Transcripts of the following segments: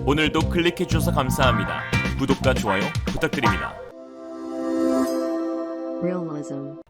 오늘도 클릭해주셔서 감사합니다. 구독과 좋아요 부탁드립니다.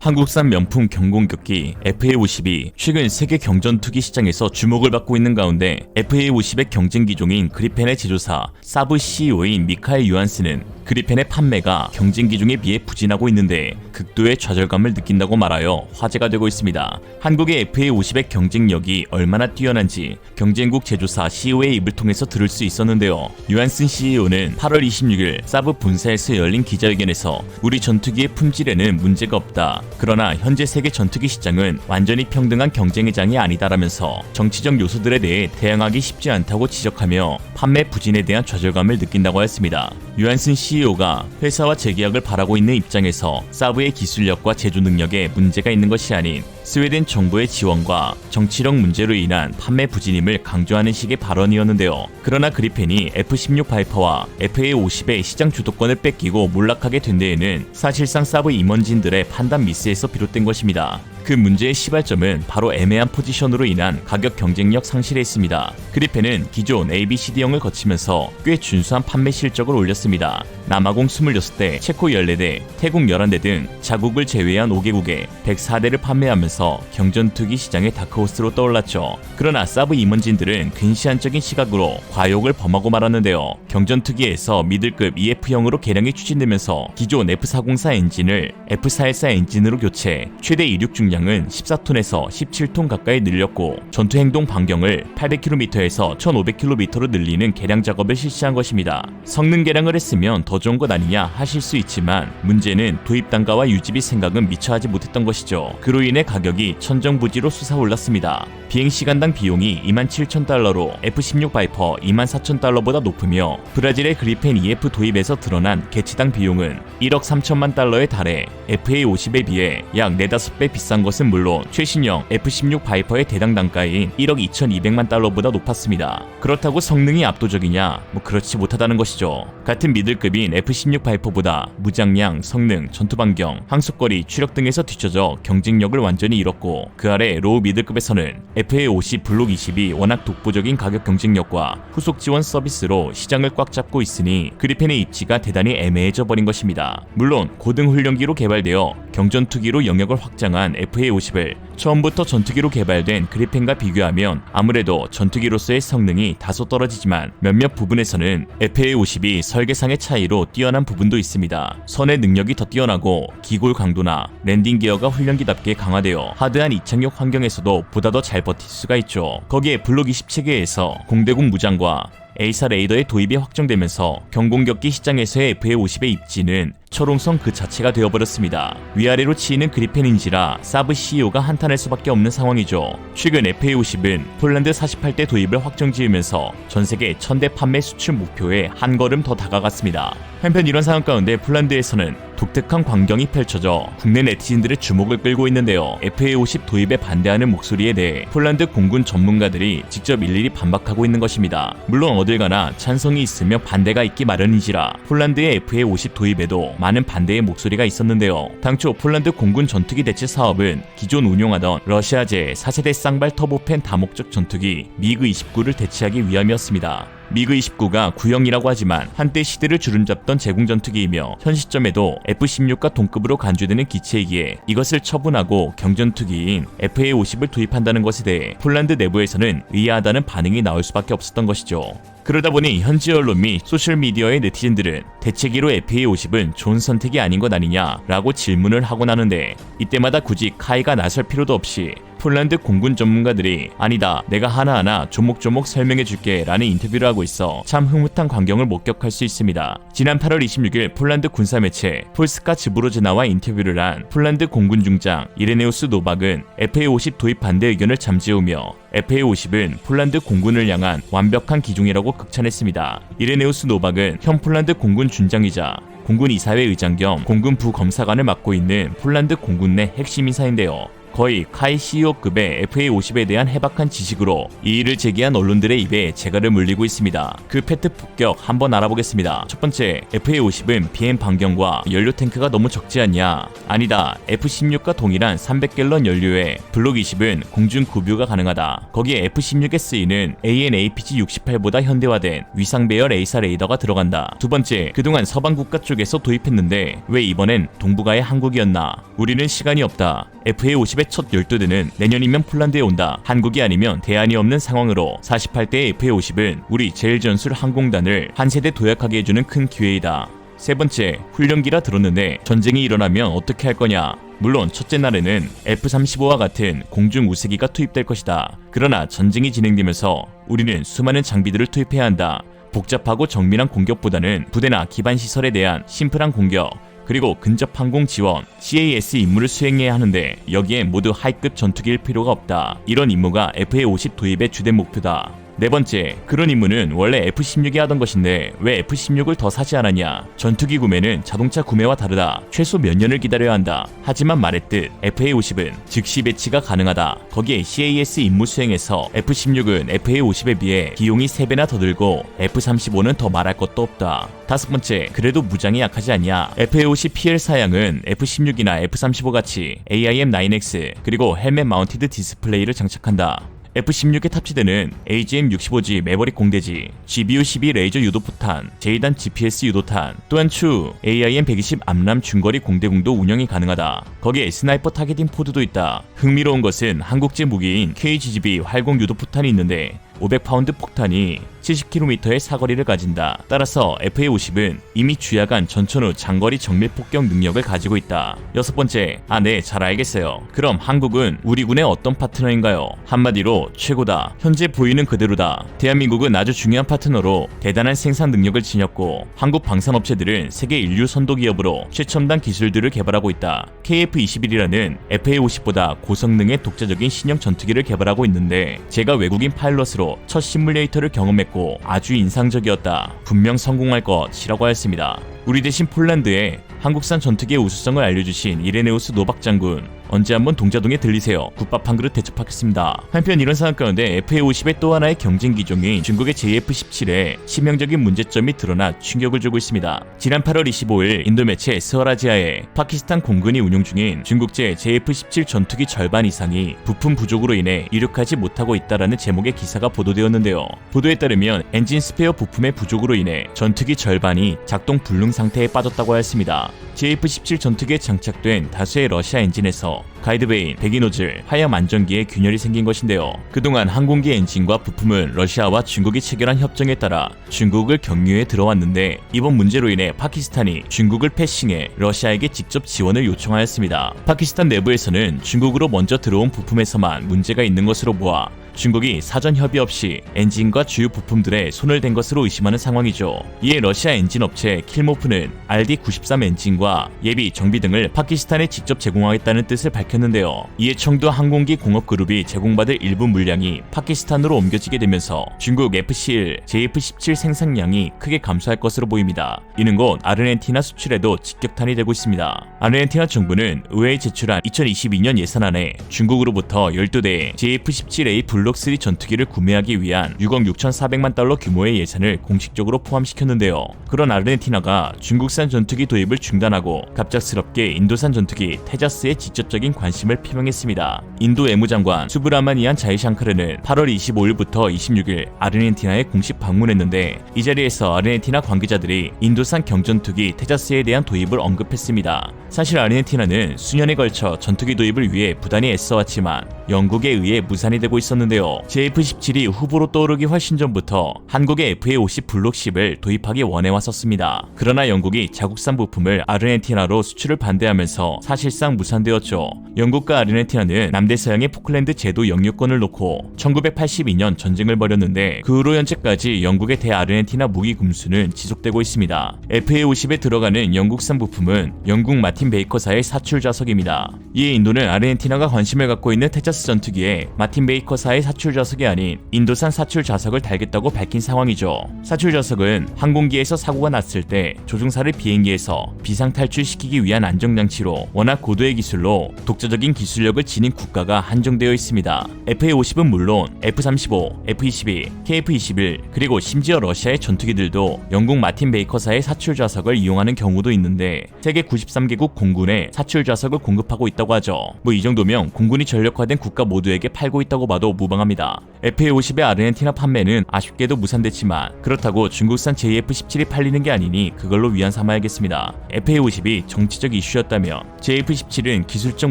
한국산 명품 경공격기 FA50이 최근 세계 경전투기 시장에서 주목을 받고 있는 가운데 FA50의 경쟁 기종인 그리펜의 제조사 사브 CEO인 미카엘 요한스는 그리펜의 판매가 경쟁 기종에 비해 부진하고 있는데 극도의 좌절감을 느낀다고 말하여 화제가 되고 있습니다. 한국의 FA50의 경쟁력이 얼마나 뛰어난지 경쟁국 제조사 CEO의 입을 통해서 들을 수 있었는데요. 요한슨 CEO는 8월 26일 사브 본사에서 열린 기자회견에서 우리 전투기의 품질에는 문제가 없다. 그러나 현재 세계 전투기 시장은 완전히 평등한 경쟁의 장이 아니다라면서 정치적 요소들에 대해 대응하기 쉽지 않다고 지적하며 판매 부진에 대한 좌절감을 느낀다고 했습니다. 요한슨 CEO가 회사와 재계약을 바라고 있는 입장에서 사브의 기술력과 제조 능력에 문제가 있는 것이 아닌 스웨덴 정부의 지원과 정치력 문제로 인한 판매 부진임을 강조하는 식의 발언이었는데요. 그러나 그리펜이 F-16 바이퍼와 FA-50의 시장 주도권을 뺏기고 몰락하게 된 데에는 사실상 사브 임원진들의 판단 미스에서 비롯된 것입니다. 그 문제의 시발점은 바로 애매한 포지션으로 인한 가격 경쟁력 상실에 있습니다. 그리펜은 기존 ABCD형을 거치면서 꽤 준수한 판매 실적을 올렸습니다. 남아공 26대, 체코 14대, 태국 11대 등 자국을 제외한 5개국에 104대를 판매하면서 경전투기 시장의 다크호스로 떠올랐죠. 그러나 사브 임원진들은 근시안적인 시각으로 과욕을 범하고 말았는데요. 경전투기에서 미들급 EF형으로 개량이 추진되면서 기존 F404 엔진을 F414 엔진으로 교체, 최대 이륙 중량은 14톤에서 17톤 가까이 늘렸고 전투 행동 반경을 800km에서 1500km로 늘리는 개량 작업을 실시한 것입니다. 성능 개량을 했으면 더 좋은 것 아니냐 하실 수 있지만 문제는 도입 단가와 유지비 생각은 미처 하지 못했던 것이죠. 그로 인해 가격이 천정부지로 솟아올랐습니다. 비행시간당 비용이 27,000달러로 F-16 바이퍼 24,000달러보다 높으며 브라질의 그리펜 EF 도입에서 드러난 개치당 비용은 1억 3천만 달러에 달해 FA-50에 비해 약 4-5배 비싼 것은 물론 최신형 F-16 바이퍼의 대당 단가인 1억 2,200만 달러보다 높았습니다. 그렇다고 성능이 압도적이냐? 그렇지 못하다는 것이죠. 같은 미들급인 F-16 바이퍼보다 무장량, 성능, 전투 반경, 항속거리, 추력 등에서 뒤처져 경쟁력을 완전히 잃었고 그 아래 로우 미들급에서는 FA-50 블록 20이 워낙 독보적인 가격 경쟁력과 후속 지원 서비스로 시장을 꽉 잡고 있으니 그리펜의 입지가 대단히 애매해져 버린 것입니다. 물론 고등 훈련기로 개발되어 경전투기로 영역을 확장한 FA-50을 처음부터 전투기로 개발된 그리펜과 비교하면 아무래도 전투기로서의 성능이 다소 떨어지지만 몇몇 부분에서는 FA-50이 설계상의 차이로 뛰어난 부분도 있습니다. 선의 능력이 더 뛰어나고 기골 강도나 랜딩 기어가 훈련기답게 강화되어 하드한 이착륙 환경에서도 보다 더 잘 버틸 수가 있죠. 거기에 블록 20 체계에서 공대공 무장과 A사 레이더의 도입이 확정되면서 경공격기 시장에서의 FA-50의 입지는 철옹성 그 자체가 되어버렸습니다. 위아래로 치이는 그리펜인지라 사브 CEO가 한탄할 수밖에 없는 상황이죠. 최근 FA-50은 폴란드 48대 도입을 확정지으면서 전세계 1000대 판매 수출 목표에 한 걸음 더 다가갔습니다. 한편 이런 상황 가운데 폴란드에서는 독특한 광경이 펼쳐져 국내 네티즌들의 주목을 끌고 있는데요. FA-50 도입에 반대하는 목소리에 대해 폴란드 공군 전문가들이 직접 일일이 반박하고 있는 것입니다. 물론 어딜 가나 찬성이 있으며 반대가 있기 마련인지라 폴란드의 FA-50 도입에도 많은 반대의 목소리가 있었는데요. 당초 폴란드 공군 전투기 대체 사업은 기존 운용하던 러시아제 4세대 쌍발 터보팬 다목적 전투기 미그-29를 대체하기 위함이었습니다. 미그-29가 구형이라고 하지만 한때 시대를 주름잡던 제공 전투기이며 현 시점에도 F-16과 동급으로 간주되는 기체이기에 이것을 처분하고 경전투기인 FA-50을 도입한다는 것에 대해 폴란드 내부에서는 의아하다는 반응이 나올 수밖에 없었던 것이죠. 그러다 보니 현지 언론 및 소셜미디어의 네티즌들은 대체기로 FA-50은 좋은 선택이 아닌 것 아니냐라고 질문을 하곤 하는데 이때마다 굳이 카이가 나설 필요도 없이 폴란드 공군 전문가들이 아니다, 내가 하나하나 조목조목 설명해줄게 라는 인터뷰를 하고 있어 참 흐뭇한 광경을 목격할 수 있습니다. 지난 8월 26일 폴란드 군사매체 폴스카 즈브로즈나와 인터뷰를 한 폴란드 공군 중장 이레네우스 노박은 FA-50 도입 반대 의견을 잠재우며 FA-50은 폴란드 공군을 향한 완벽한 기종이라고 극찬했습니다. 이레네우스 노박은 현 폴란드 공군 준장이자 공군 이사회 의장 겸 공군 부검사관을 맡고 있는 폴란드 공군 내 핵심 인사인데요. 거의 카이 CEO급의 FA-50에 대한 해박한 지식으로 이의를 제기한 언론들의 입에 재갈을 물리고 있습니다. 그 팩트 폭격 한번 알아보겠습니다. 첫 번째, FA-50은 BM 반경과 연료 탱크가 너무 적지 않냐? 아니다. F-16과 동일한 300갤런 연료에 블록 20은 공중 구비가 가능하다. 거기에 F-16에 쓰이는 AN/APG-68보다 현대화된 위상 배열 A사 레이더가 들어간다. 두 번째, 그동안 서방 국가 쪽에서 도입했는데 왜 이번엔 동북아의 한국이었나? 우리는 시간이 없다. FA-50의 첫 12대는 내년이면 폴란드에 온다. 한국이 아니면 대안이 없는 상황으로 48대의 FA-50은 우리 제1전술 항공단을 한 세대 도약하게 해주는 큰 기회이다. 세 번째, 훈련기라 들었는데 전쟁이 일어나면 어떻게 할 거냐? 물론 첫째 날에는 F-35와 같은 공중 우세기가 투입될 것이다. 그러나 전쟁이 진행되면서 우리는 수많은 장비들을 투입해야 한다. 복잡하고 정밀한 공격보다는 부대나 기반 시설에 대한 심플한 공격, 그리고 근접 항공 지원, CAS 임무를 수행해야 하는데 여기에 모두 하이급 전투기일 필요가 없다. 이런 임무가 FA-50 도입의 주된 목표다. 네 번째, 그런 임무는 원래 F-16이 하던 것인데 왜 F-16을 더 사지 않았냐? 전투기 구매는 자동차 구매와 다르다. 최소 몇 년을 기다려야 한다. 하지만 말했듯 FA-50은 즉시 배치가 가능하다. 거기에 CAS 임무 수행에서 F-16은 FA-50에 비해 비용이 3배나 더 들고 F-35는 더 말할 것도 없다. 다섯 번째, 그래도 무장이 약하지 않냐? FA-50 PL 사양은 F-16이나 F-35 같이 AIM-9X 그리고 헬멧 마운티드 디스플레이를 장착한다. F-16에 탑재되는 AGM-65G 매버릭 공대지, GBU-12 레이저 유도포탄, 제2단 GPS 유도탄, 또한 추 AIM-120 암람 중거리 공대공도 운영이 가능하다. 거기에 스나이퍼 타겟팅 포드도 있다. 흥미로운 것은 한국제 무기인 KGGB 활공 유도포탄이 있는데 500파운드 폭탄이 70km의 사거리를 가진다. 따라서 FA-50은 이미 주야간 전천후 장거리 정밀 폭격 능력을 가지고 있다. 여섯 번째, 네, 잘 알겠어요. 그럼 한국은 우리 군의 어떤 파트너인가요? 한마디로 최고다. 현재 보이는 그대로다. 대한민국은 아주 중요한 파트너로 대단한 생산 능력을 지녔고 한국 방산업체들은 세계 인류 선도 기업으로 최첨단 기술들을 개발하고 있다. KF-21이라는 FA-50보다 고성능의 독자적인 신형 전투기를 개발하고 있는데 제가 외국인 파일럿으로 첫 시뮬레이터를 경험했고 아주 인상적이었다. 분명 성공할 것이라고 하였습니다. 우리 대신 폴란드에 한국산 전투기의 우수성을 알려주신 이레네우스 노박 장군, 언제 한번 동자동에 들리세요. 국밥 한 그릇 대접하겠습니다. 한편 이런 상황 가운데 FA-50의 또 하나의 경쟁 기종인 중국의 JF-17에 치명적인 문제점이 드러나 충격을 주고 있습니다. 지난 8월 25일 인도 매체 스워라지아에 파키스탄 공군이 운용 중인 중국제 JF-17 전투기 절반 이상이 부품 부족으로 인해 이륙하지 못하고 있다라는 제목의 기사가 보도되었는데요. 보도에 따르면 엔진 스페어 부품의 부족으로 인해 전투기 절반이 작동 불능 상태에 빠졌다고 하였습니다. JF-17 전투기에 장착된 다수의 러시아 엔진에서 가이드베인, 배기노즐, 화염 안전기에 균열이 생긴 것인데요. 그동안 항공기 엔진과 부품은 러시아와 중국이 체결한 협정에 따라 중국을 경유해 들어왔는데 이번 문제로 인해 파키스탄이 중국을 패싱해 러시아에게 직접 지원을 요청하였습니다. 파키스탄 내부에서는 중국으로 먼저 들어온 부품에서만 문제가 있는 것으로 보아 중국이 사전 협의 없이 엔진과 주요 부품들에 손을 댄 것으로 의심하는 상황이죠. 이에 러시아 엔진 업체 킬모프는 RD-93 엔진과 예비, 정비 등을 파키스탄에 직접 제공하겠다는 뜻을 밝혔는데요. 이에 청도 항공기 공업 그룹이 제공받을 일부 물량이 파키스탄으로 옮겨지게 되면서 중국 FC-1, JF-17 생산량이 크게 감소할 것으로 보입니다. 이는 곧 아르헨티나 수출에도 직격탄이 되고 있습니다. 아르헨티나 정부는 의회에 제출한 2022년 예산안에 중국으로부터 12대의 JF-17A 블록 3 전투기를 구매하기 위한 6억 6,400만 달러 규모의 예산을 공식적으로 포함시켰는데요. 그런 아르헨티나가 중국산 전투기 도입을 중단하고 갑작스럽게 인도산 전투기 테자스에 직접적인 관심을 표명했습니다. 인도 외무장관 수브라마니안 자이샹크르는 8월 25일부터 26일 아르헨티나에 공식 방문했는데 이 자리에서 아르헨티나 관계자들이 인도산 경전투기 테자스에 대한 도입을 언급했습니다. 사실 아르헨티나는 수년에 걸쳐 전투기 도입을 위해 부단히 애써왔지만 영국에 의해 무산이 되고 있었는데요. JF-17이 후보로 떠오르기 훨씬 전부터 한국의 FA-50 블록 10을 도입하기 원해왔었습니다. 그러나 영국이 자국산 부품을 아르헨티나로 수출을 반대하면서 사실상 무산되었죠. 영국과 아르헨티나는 남대서양의 포클랜드 제도 영유권을 놓고 1982년 전쟁을 벌였는데 그 후로 현재까지 영국의 대아르헨티나 무기 금수는 지속되고 있습니다. FA-50에 들어가는 영국산 부품은 영국 마틴 마틴 베이커사의 사출 좌석입니다. 이에 인도는 아르헨티나가 관심을 갖고 있는 테자스 전투기에 마틴 베이커사의 사출 좌석이 아닌 인도산 사출 좌석을 달겠다고 밝힌 상황이죠. 사출 좌석은 항공기에서 사고가 났을 때 조종사를 비행기에서 비상 탈출시키기 위한 안정장치로 워낙 고도의 기술로 독자적인 기술력을 지닌 국가가 한정되어 있습니다. FA-50은 물론 F-35, F-22, KF-21 그리고 심지어 러시아의 전투기들도 영국 마틴 베이커사의 사출 좌석을 이용하는 경우도 있는데 세계 93개국 공군에 사출 좌석을 공급하고 있다고 하죠. 뭐 이 정도면 공군이 전력화된 국가 모두에게 팔고 있다고 봐도 무방합니다. FA-50의 아르헨티나 판매는 아쉽게도 무산됐지만 그렇다고 중국산 JF-17이 팔리는 게 아니니 그걸로 위안 삼아야겠습니다. FA-50이 정치적 이슈였다면 JF-17은 기술적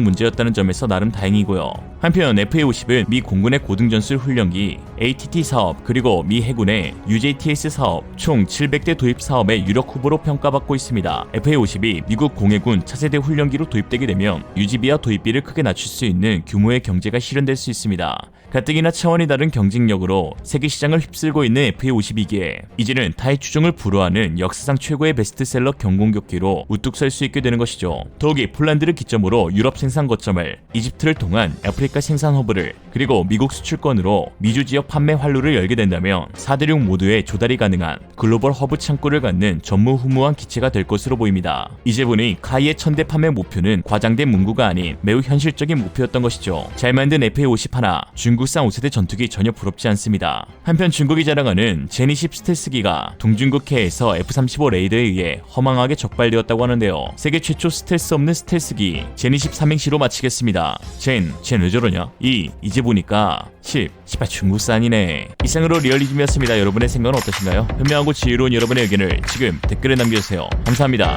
문제였다는 점에서 나름 다행이고요. 한편 FA-50은 미 공군의 고등전술 훈련기 ATT 사업 그리고 미 해군의 UJTS 사업 총 700대 도입 사업의 유력 후보로 평가받고 있습니다. FA-50이 미국 공해군 차세대 훈련기로 도입되게 되면 유지비와 도입비를 크게 낮출 수 있는 규모의 경제가 실현될 수 있습니다. 가뜩이나 차원이 다른 경쟁력으로 세계 시장을 휩쓸고 있는 FA-52기에 이제는 타의 추종을 불허하는 역사상 최고의 베스트셀러 경공격기로 우뚝 설 수 있게 되는 것이죠. 더욱이 폴란드를 기점으로 유럽 생산 거점을, 이집트를 통한 아프리카 생산 허브를, 그리고 미국 수출권으로 미주 지역 판매 활로를 열게 된다면 4대륙 모두에 조달이 가능한 글로벌 허브 창구를 갖는 전무후무한 기체가 될 것으로 보입니다. 이제 보니 카이의 1000대 판매 목표는 과장된 문구가 아닌 매우 현실적인 목표였던 것이죠. 잘 만든 FA-50 하나, 중국산 5세대 전투기 전혀 부럽지 않습니다. 한편 중국이 자랑하는 제니10 스텔스기가 동중국해에서 F-35 레이더에 의해 허망하게 적발되었다고 하는데요. 세계 최초 스텔스 없는 스텔스기 제니10 삼행시로 마치겠습니다. 젠 왜 저러냐? 이제 보니까 10 중국산이네. 이상으로 리얼리즘이었습니다. 여러분의 생각은 어떠신가요? 현명하고 지혜로운 여러분의 의견을 지금 댓글에 남겨주세요. 감사합니다.